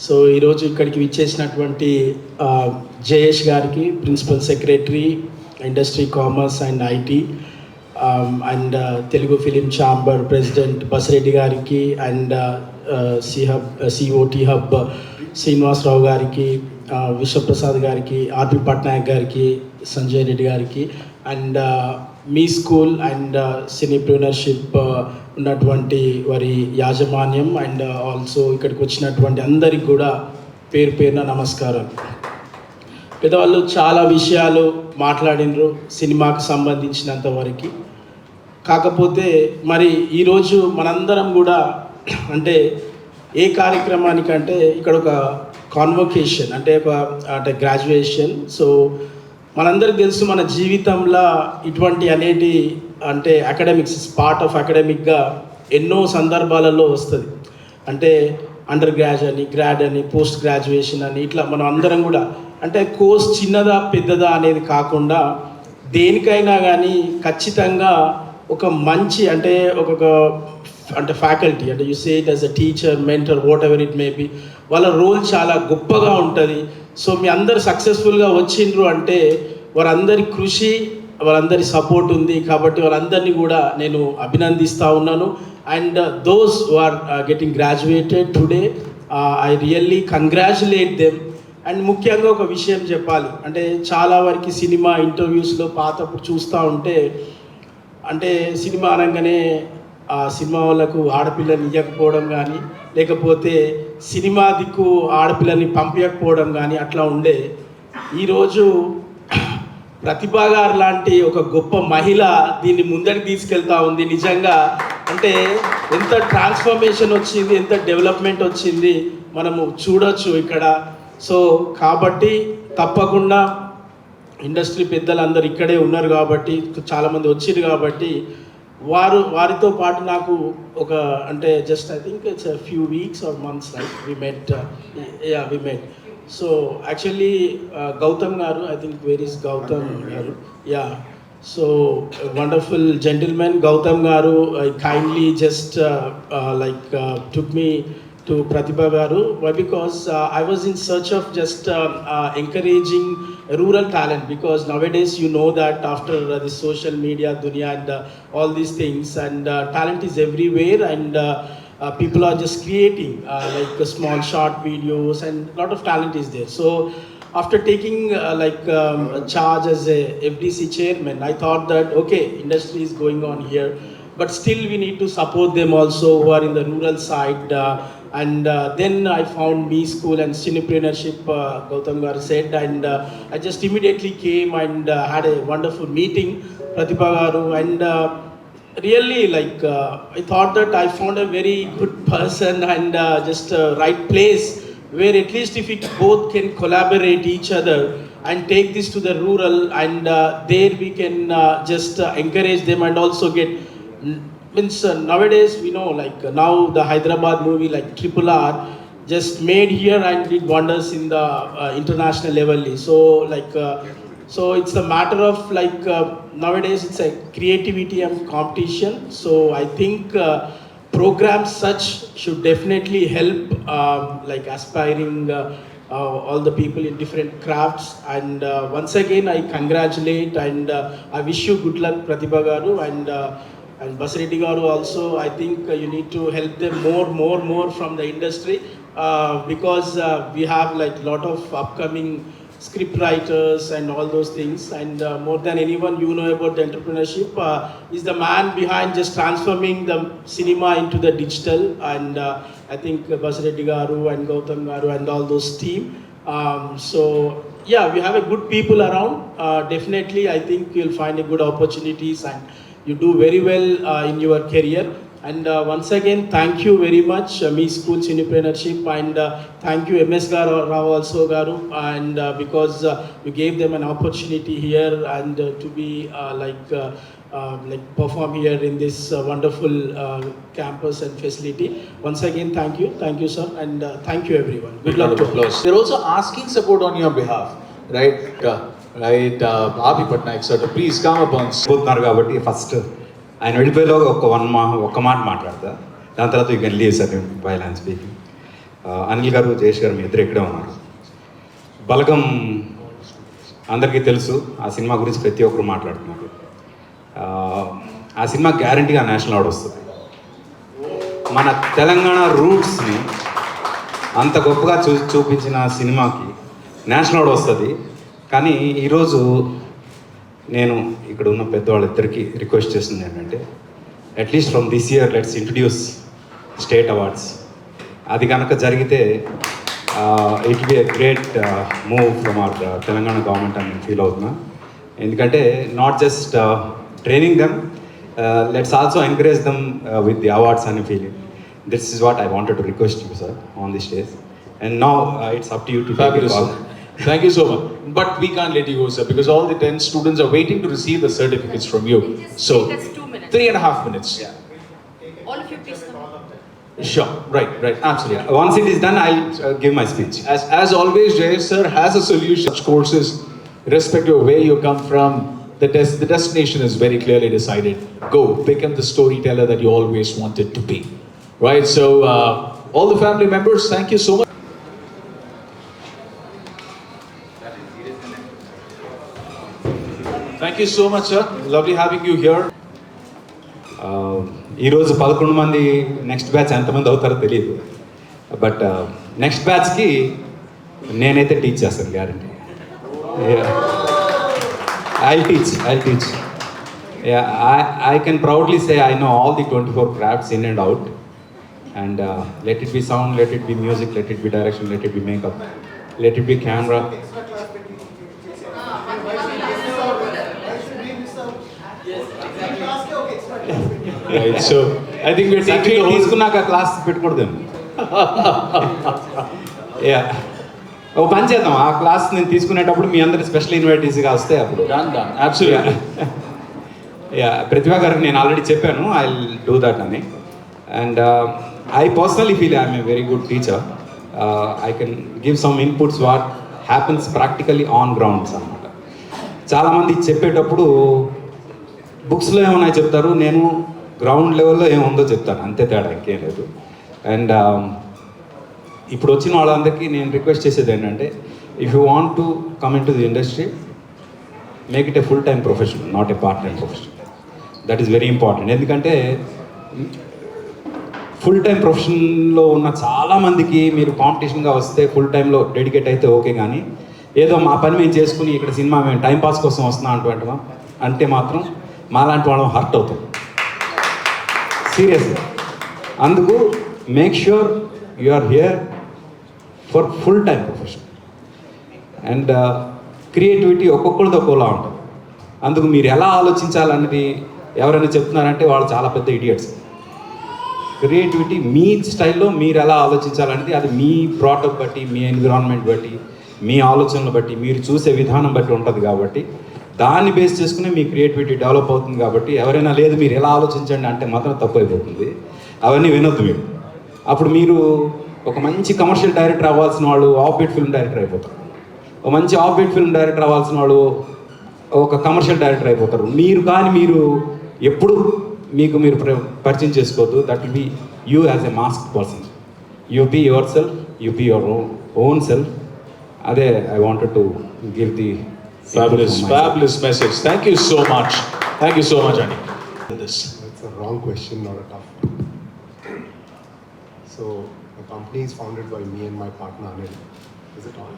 So ఈరోజు ఇక్కడికి విచ్చేసినటువంటి జయేష్ గారికి, principal secretary industry, commerce and IT, and Telugu film chamber president Basireddy గారికి, అండ్ సిఓటి హబ్ శ్రీనివాసరావు గారికి, విశ్వప్రసాద్ గారికి, ఆర్పి పట్నాయక్ గారికి, సంజయ్ రెడ్డి గారికి, అండ్ మీ స్కూల్ అండ్ సినీప్రెన్యూర్షిప్ ఉన్నటువంటి వారి యాజమాన్యం, అండ్ ఆల్సో ఇక్కడికి వచ్చినటువంటి అందరికి కూడా పేరు పేరున నమస్కారం. పెద్దవాళ్ళు చాలా విషయాలు మాట్లాడినరు సినిమాకు సంబంధించినంత వరకు. కాకపోతే మరి ఈరోజు మనందరం కూడా అంటే ఏ కార్యక్రమానికంటే ఇక్కడ ఒక కాన్వొకేషన్ అంటే గ్రాడ్యుయేషన్. సో మనందరికి తెలుసు మన జీవితంలో ఇటువంటి అనేటి అంటే అకాడమిక్స్ పార్ట్ ఆఫ్ అకాడమిక్గా ఎన్నో సందర్భాలలో వస్తుంది. అంటే అండర్ గ్రాడ్ అని పోస్ట్ గ్రాడ్యుయేషన్ అని ఇట్లా మనం అందరం కూడా అంటే కోర్స్ చిన్నదా పెద్దదా అనేది కాకుండా దేనికైనా కానీ ఖచ్చితంగా ఒక మంచి అంటే అంటే ఫ్యాకల్టీ అంటే you say it as a teacher, mentor, what ever it may be, వాళ్ళ రోల్ చాలా గొప్పగా ఉంటుంది. సో మీ అందరు సక్సెస్ఫుల్గా వచ్చిండ్రు అంటే వారందరి కృషి వాళ్ళందరి సపోర్ట్ ఉంది కాబట్టి వాళ్ళందరినీ కూడా నేను అభినందిస్తూ ఉన్నాను. And those who are getting graduated today, I really congratulate them. And ముఖ్యంగా ఒక విషయం చెప్పాలి, అంటే చాలా వరకు సినిమా ఇంటర్వ్యూస్లో పాతప్పుడు చూస్తూ ఉంటే, అంటే సినిమా అనగానే ఆ సినిమా వాళ్ళకు ఆడపిల్లని ఇవ్వకపోవడం కానీ, లేకపోతే సినిమా దిక్కు ఆడపిల్లని పంపించకపోవడం కానీ అట్లా ఉండే. ఈరోజు ప్రతిభా గారు లాంటి ఒక గొప్ప మహిళ దీన్ని ముందరికి తీసుకెళ్తా ఉంది. నిజంగా అంటే ఎంత ట్రాన్స్ఫర్మేషన్ వచ్చింది, ఎంత డెవలప్మెంట్ వచ్చింది మనము చూడొచ్చు ఇక్కడ. సో కాబట్టి తప్పకుండా ఇండస్ట్రీ పెద్దలు అందరు ఇక్కడే ఉన్నారు కాబట్టి, చాలామంది వచ్చారు కాబట్టి వారితో పాటు నాకు ఒక అంటే just I think it's few weeks or months right we met. So actually Gautam garu, I think where is Gautam garu, yeah. So wonderful gentlemen Gautam garu kindly just took me to Pratibha garu. Why? Because I was in search of just encouraging rural talent, because nowadays you know that after the social media dunya and all these things, and talent is everywhere, and people are just creating small short videos, and a lot of talent is there. So after taking a charge as a FDC chairman, I thought that okay, industry is going on here, but still we need to support them also who are in the rural side. And then I found Me School and Cinepreneurship, Gautam garu said, and I just immediately came and had a wonderful meeting, Pratibha garu, and really I thought that I found a very good person and just a right place where at least if we both can collaborate each other and take this to the rural, and there we can just encourage them and also get means nowadays we know now the Hyderabad movie like RRR just made here and did wonders in the international level. So so it's a matter of nowadays it's a creativity and competition. So I think programs such should definitely help aspiring all the people in different crafts. And once again I congratulate and I wish you good luck, Pratibha garu, and Basireddy garu also. I think you need to help them more from the industry, because we have lot of upcoming script writers and all those things, and more than anyone you know about the entrepreneurship is the man behind just transforming the cinema into the digital. And I think Basireddy garu and Gautam garu and all those team, so yeah, we have a good people around. Definitely I think you'll find a good opportunities and you do very well in your career. And once again, thank you very much, Me School Cinepreneurship, and thank you MS Rao also garu, and because you gave them an opportunity here and to be perform here in this wonderful campus and facility. Once again, thank you sir, and thank you everyone. Good luck to applause. They're also asking support on your behalf, right? Abi Patnaik sir, please come up on. పోతున్నారు కాబట్టి first ఆయన వెళ్ళిపోయేలో ఒక్క మాట మాట్లాడతా, దాని తర్వాత you can leave sir while I'm speaking. Anil గారు, జయేష్ గారు, మీ ఇద్దరు ఇక్కడే ఉన్నారు. బలగం అందరికీ తెలుసు, ఆ సినిమా గురించి ప్రతి ఒక్కరు మాట్లాడుతున్నారు. ఆ సినిమా గ్యారంటీగా నేషనల్ అవార్డు వస్తుంది. మన తెలంగాణ రూట్స్ని అంత గొప్పగా చూపించిన సినిమాకి నేషనల్ అవార్డు వస్తుంది. కానీ ఈరోజు నేను ఇక్కడ ఉన్న పెద్దవాళ్ళిద్దరికీ రిక్వెస్ట్ చేస్తుంది ఏంటంటే, at least from this year let's introduce state awards. అది కనుక జరిగితే it be a great move from our Telangana government అని నేను ఫీల్ అవుతున్నా. ఎందుకంటే not just training them, let's also encourage them with the awards అనే feeling. This is what I wanted to request you sir on the stage. And now it's up to you to take it all. Thank you so much. But we can't let you go, sir, because all the 10 students are waiting to receive the certificates from you. So, 3.5 minutes. All of you please come. Sure. Right. Absolutely. Once it is done, I'll give my speech. As always, Jayesh sir has a solution. Such courses, irrespective of where you come from, the destination is very clearly decided. Go, become the storyteller that you always wanted to be. Right? So, all the family members, thank you so much. Thank you so much, sir. Lovely having you here. ఈరోజు 11 మంది next batch ఎంతమంది అవుతారో తెలియదు, but next బ్యాచ్కి నేనైతే teach చేస్తాను, guarantee. I'll teach. Yeah, I can proudly say I know all the 24 crafts in and out. And let it be sound, let it be music, let it be direction, let it be makeup, let it be camera. Right, so I think we're taking the whole... తీసుకున్నాక class పెట్టుకూడదేమో. Yeah, ఓ పని చేద్దాం, ఆ class నేను తీసుకునేటప్పుడు మీ అందరి special ఇన్వైటీస్గా వస్తే అప్పుడు Done. Absolutely. Yeah, ప్రతిభా గారికి నేను ఆల్రెడీ చెప్పాను, ఐ విల్ డూ దట్ అని. And I personally feel I'm a very good teacher. I can give some inputs what happens practically on grounds అనమాట. చాలామంది చెప్పేటప్పుడు బుక్స్లో ఏమన్నా చెప్తారు, నేను గ్రౌండ్ లెవెల్లో ఏముందో చెప్తాను, అంతే తేడా, ఇంకేం లేదు. అండ్ ఇప్పుడు వచ్చిన వాళ్ళందరికీ నేను రిక్వెస్ట్ చేసేది ఏంటంటే, if you want to come in to the industry, make it A full time profession, not a part time profession. That is very important. ఎందుకంటే ఫుల్ టైం ప్రొఫెషన్లో ఉన్న చాలామందికి మీరు కాంపిటీషన్గా వస్తే ఫుల్ టైంలో డెడికేట్ అయితే ఓకే, కానీ ఏదో మా పని మేము చేసుకుని ఇక్కడ సినిమా మేము టైంపాస్ కోసం వస్తున్నాం అంటే మాత్రం మాలాంటి వాళ్ళం హర్ట్ అవుతాం, సీరియస్గా. అందుకు make sure you are here for full time profession. And creativity ఒక్కొక్కరిది ఒక్కోలా ఉంటుంది. అందుకు మీరు ఎలా ఆలోచించాలన్నది ఎవరైనా చెప్తున్నారంటే వాళ్ళు చాలా పెద్ద ఇడియట్స్. క్రియేటివిటీ మీ స్టైల్లో మీరు ఎలా ఆలోచించాలనేది అది మీ బ్రాటప్ బట్టి, మీ ఎన్విరాన్మెంట్ బట్టి, మీ ఆలోచనలు బట్టి, మీరు చూసే విధానం బట్టి ఉంటుంది. కాబట్టి దాన్ని బేస్ చేసుకుని మీ క్రియేటివిటీ డెవలప్ అవుతుంది. కాబట్టి ఎవరైనా లేదు మీరు ఎలా ఆలోచించండి అంటే మాత్రం తప్పు అయిపోతుంది. అవన్నీ వినొద్దు మీరు. అప్పుడు మీరు ఒక మంచి కమర్షియల్ డైరెక్టర్ అవ్వాల్సిన వాళ్ళు ఆఫ్ బీట్ ఫిల్మ్ డైరెక్టర్ అయిపోతారు. ఒక మంచి ఆఫ్ బీట్ ఫిల్మ్ డైరెక్టర్ అవ్వాల్సిన వాళ్ళు ఒక కమర్షియల్ డైరెక్టర్ అయిపోతారు. మీరు ఎప్పుడు మీకు మీరు పరిచయం చేసుకోవద్దు. That will be you as a masked person. You be yourself, you be your own self. అదే I wanted to give the Fabulous message. Thank you so much. Andy. It's a wrong question, not a tough one. So, the company is founded by me and my partner Anil. Is it on?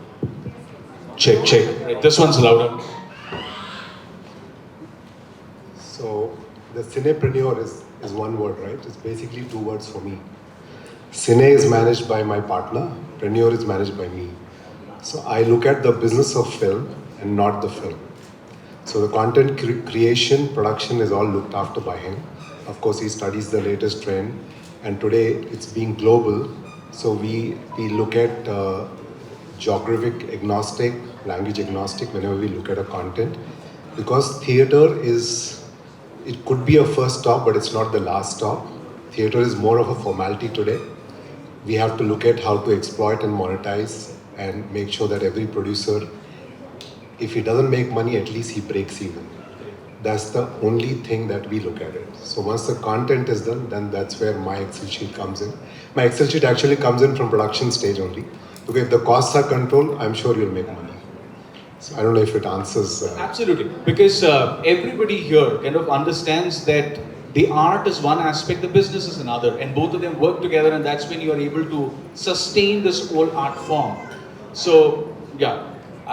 Check. Right, this one's louder. So, the Cinepreneur is one word, right? It's basically two words for me. Cine is managed by my partner, Preneur is managed by me. So, I look at the business of film and not the film. So the content creation, production is all looked after by him. Of course, he studies the latest trend, and today it's being global. So we look at geographic agnostic, language agnostic whenever we look at a content, because theater it could be a first stop, but it's not the last stop. Theater is more of a formality today. We have to look at how to exploit and monetize and make sure that every producer, if he doesn't make money, at least he breaks even. That's the only thing that we look at it. So once the content is done, then that's where my Excel sheet comes in. My Excel sheet actually comes in from production stage only. Because if the costs are controlled, I'm sure you'll make money. So I don't know if it answers. Absolutely. Because everybody here kind of understands that the art is one aspect, the business is another. And both of them work together, and that's when you are able to sustain this whole art form. So, yeah.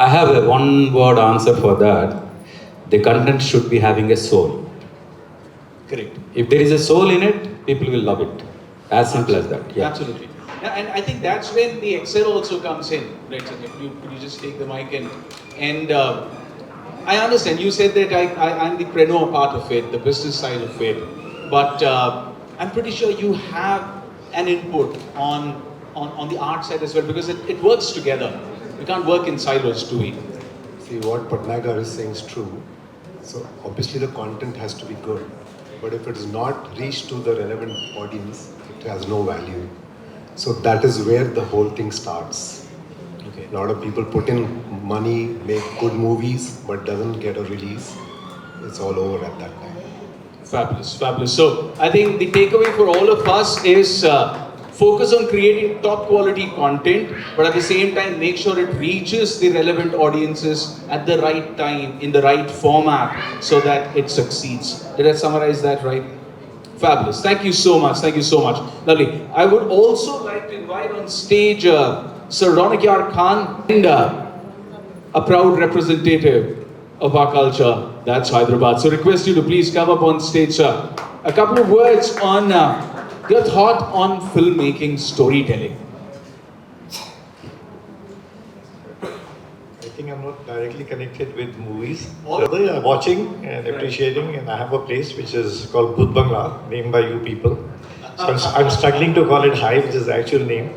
I have a one-word answer for that. The content should be having a soul. Correct. If there is a soul in it, people will love it. As simple as that. Yeah. Absolutely. Yeah, and I think that's when the Excel also comes in. Right? So could you just take the mic and I understand you said that I'm the preneur part of it, the business side of it, but I'm pretty sure you have an input on the art side as well, because it works together. We can't work in silos, do we? See, what Patnaik is saying is true. So obviously the content has to be good, but if it is not reached to the relevant audience, it has no value. So that is where the whole thing starts. Okay. A lot of people put in money, make good movies, but doesn't get a release. It's all over at that time. Fabulous. So I think the takeaway for all of us is focus on creating top quality content, but at the same time make sure it reaches the relevant audiences at the right time, in the right format, so that it succeeds. Did I summarize that right? Fabulous. Thank you so much. Thank you so much. Lovely. I would also like to invite on stage Sir Ronikyar Khan, and a proud representative of our culture. That's Hyderabad. So request you to please come up on stage, sir. A couple of words on your thought on filmmaking storytelling. I think I'm not directly connected with movies. Although I'm watching and appreciating, and I have a place which is called Bhut Bangla, named by you people. So I'm struggling to call it High, which is the actual name.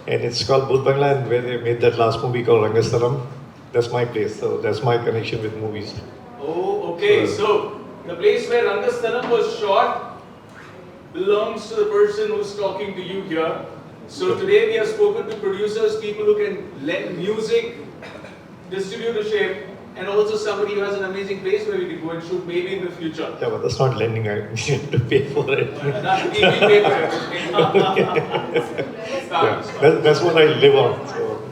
And it's called Bhut Bangla, and where they made that last movie called Rangastalam. That's my place, so that's my connection with movies. Oh, okay. So the place where Rangastalam was shot belongs to the person who's talking to you here. So today we have spoken to producers, people who can lend music, distributorship, and also somebody who has an amazing place where we can go and shoot maybe in the future. Yeah, but that's not lending, I need to pay for it. We pay for it. Yeah, that's what I live on. So,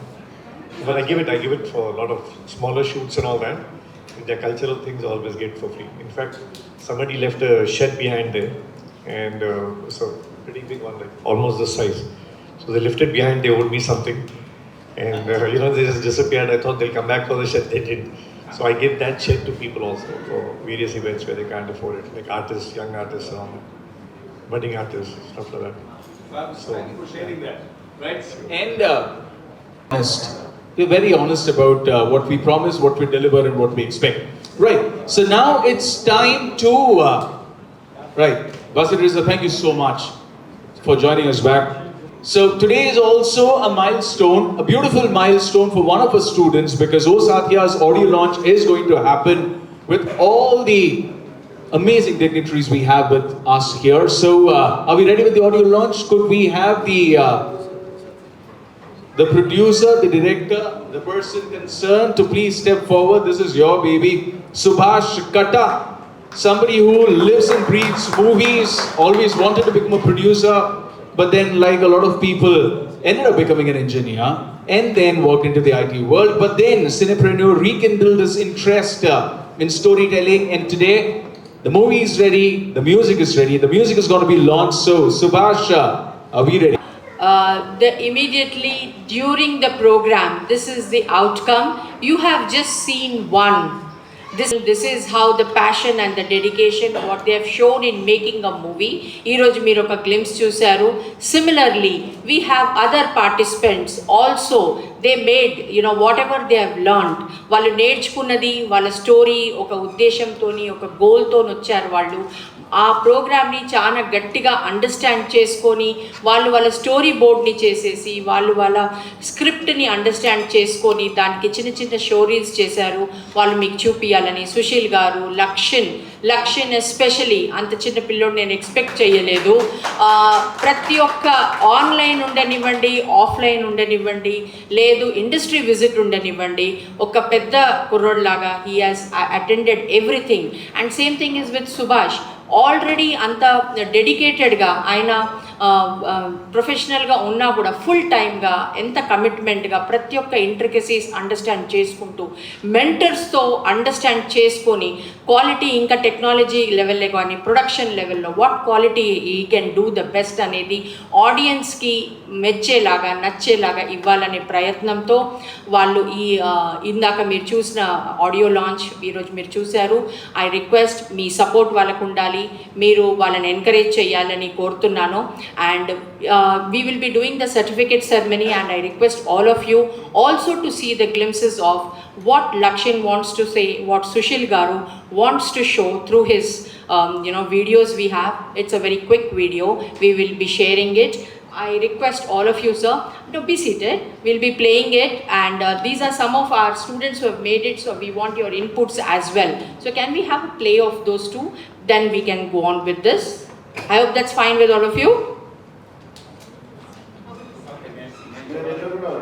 but I give it for a lot of smaller shoots and all that. Their cultural things I always get for free. In fact, somebody left a shed behind there, and it's a pretty big one, like almost this size. So they left it behind, they owed me something. And they just disappeared. I thought they'll come back for the shed, they didn't. So I give that shed to people also for various events where they can't afford it, like artists, young artists, budding artists, stuff like that. So, thank you for sharing that. Right? And honest. We're very honest about what we promise, what we deliver, and what we expect. Right. So now it's time to right. Basit Rizza, thank you so much for joining us back. So today is also a milestone, a beautiful milestone for one of our students, because O Satya's audio launch is going to happen with all the amazing dignitaries we have with us here. So are we ready with the audio launch? Could we have the producer, the director, the person concerned to please step forward? This is your baby, Subhash Katta. Somebody who lives and breathes movies, always wanted to become a producer, but then, like a lot of people, ended up becoming an engineer and then walked into the IT world. But then Cinepreneur rekindled his interest in storytelling, and today the movie is ready, the music is ready, the music is going to be launched. So Subhash, are we ready? Immediately during the program, this is the outcome. You have just seen one. This is how the passion and the dedication, what they have shown in making a movie. Ee roju meer oka glimpse chusaru. Similarly, we have other participants also. They made, whatever they have learned. Vallu నేర్చుకున్నది వాళ్ళ story ఒక ఉద్దేశంతోని ఒక గోల్తోని వచ్చారు వాళ్ళు. ఆ ప్రోగ్రామ్ని చాలా గట్టిగా అండర్స్టాండ్ చేసుకొని వాళ్ళ స్టోరీ బోర్డ్ని చేసేసి వాళ్ళ స్క్రిప్ట్ని అండర్స్టాండ్ చేసుకొని దానికి చిన్న చిన్న స్టోరీస్ చేశారు. వాళ్ళు మీకు చూపించాలని సుశీల్ గారు, లక్ష్యన్ ఎస్పెషలీ అంత చిన్న పిల్లోడు నేను ఎక్స్పెక్ట్ చేయలేదు. ప్రతి ఒక్క ఆన్లైన్ ఉండనివ్వండి, ఆఫ్లైన్ ఉండనివ్వండి, లేదు ఇండస్ట్రీ విజిట్ ఉండనివ్వండి, ఒక పెద్ద కుర్రోడ్లాగా he has attended everything. And same thing is with Subhash. Already అంత డెడికేటెడ్గా ఆయన ప్రొఫెషనల్గా ఉన్నా కూడా ఫుల్ టైమ్గా ఎంత కమిట్మెంట్గా ప్రతి ఒక్క ఇంట్రికసీస్ అండర్స్టాండ్ చేసుకుంటూ మెంటర్స్తో అండర్స్టాండ్ చేసుకొని క్వాలిటీ ఇంకా టెక్నాలజీ లెవెల్లో కానీ ప్రొడక్షన్ లెవెల్లో వాట్ క్వాలిటీ ఈ కెన్ డూ ద బెస్ట్ అనేది ఆడియన్స్కి మెచ్చేలాగా నచ్చేలాగా ఇవ్వాలనే ప్రయత్నంతో వాళ్ళు ఇందాక మీరు చూసిన ఆడియో లాంచ్ ఈరోజు మీరు చూశారు. ఐ రిక్వెస్ట్ మీ సపోర్ట్ వాళ్ళకు ఉండాలి, మీరు వాళ్ళని ఎంకరేజ్ చేయాలని కోరుతున్నాను. And we will be doing the certificate ceremony, and I request all of you also to see the glimpses of what Lakshin wants to say, what Sushil Garu wants to show through his videos we have. It's a very quick video. We will be sharing it. I request all of you, sir, to be seated. We'll be playing it, and these are some of our students who have made it, so we want your inputs as well. So can we have a play of those two? Then we can go on with this. I hope that's fine with all of you.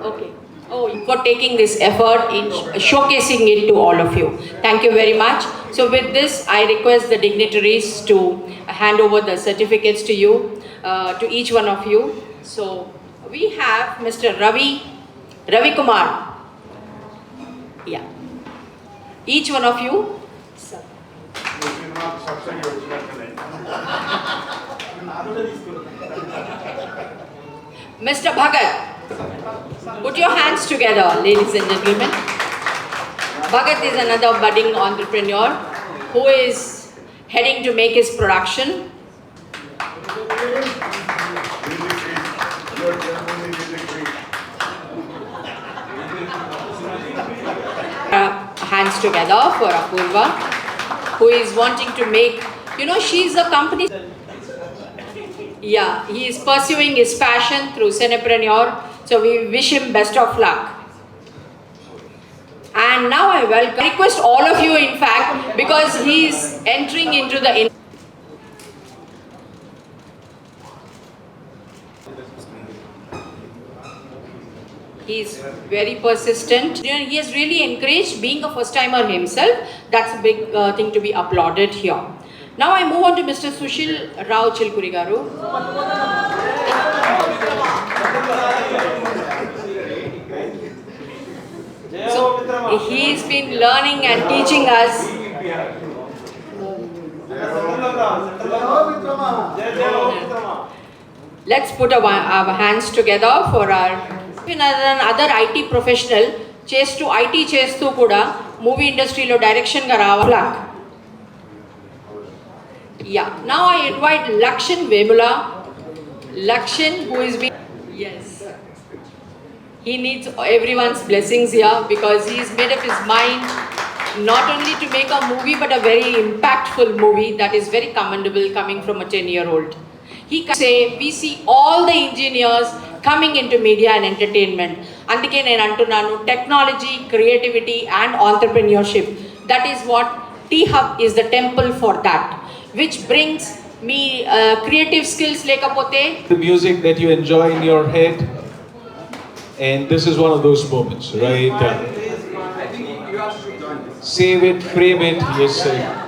Okay. Oh, for taking this effort in showcasing it to all of you. Thank you very much. So with this, I request the dignitaries to hand over the certificates to you, to each one of you. So we have Mr. Ravi Kumar. Yeah. Each one of you. Mr. Bhagat. Put your hands together, ladies and gentlemen. Bhagat is another budding entrepreneur who is heading to make his production. Hands together for Apurva, who is wanting to make, she's a company. Yeah, he is pursuing his passion through Cinepreneur. So we wish him best of luck. And now I request all of you, in fact, because he is entering into the... He is very persistent. He has really encouraged, being a first-timer himself. That's a big thing to be applauded here. Now I move on to Mr. Sushil Rao Chilkuri Garu. So he's been learning and teaching us. Let's put our hands together for our another IT professional. Chestu IT chestu kuda movie industry lo direction ga ravala. Yeah. Now I invite Lakshan Vemula. Lakshan, who is being... Yes. He needs everyone's blessings here because he's made up his mind not only to make a movie but a very impactful movie that is very commendable coming from a 10-year-old. He can say, we see all the engineers coming into media and entertainment. Andike nenu antunnanu, technology, creativity and entrepreneurship. That is what T-Hub is, the temple for that. Which brings me creative skills lekapote. The music that you enjoy in your head. And this is one of those moments, right? Save it, frame it, yes sir.